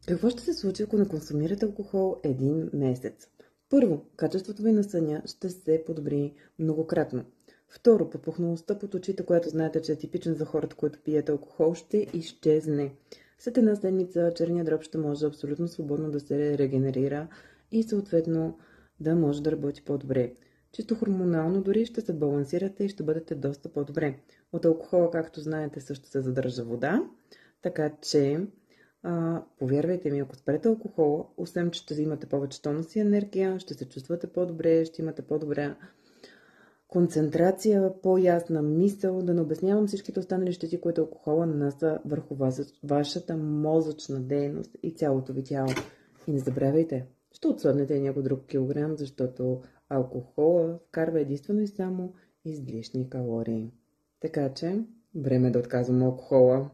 Какво ще се случи, ако не консумирате алкохол един месец? Първо, качеството ви на съня ще се подобри многократно. Второ, подпухналостта под очите, която знаете, че е типичен за хората, които пият алкохол, ще изчезне. След една седмица черният дроб ще може абсолютно свободно да се регенерира и съответно да може да работи по-добре. Чисто хормонално дори ще се балансирате и ще бъдете доста по-добре. От алкохола, както знаете, също се задържа вода, така че повярвайте ми, ако спрете алкохола, освен че ще имате повече тонус и енергия, ще се чувствате по-добре, ще имате по-добра концентрация, по-ясна мисъл, да не обяснявам всичките останали щети, които алкохола нанася върху вашата мозъчна дейност и цялото ви тяло. И не забравяйте, ще отслабнете някой друг килограм, защото алкохола вкарва единствено и само излишни калории. Така че, време е да отказвам алкохола.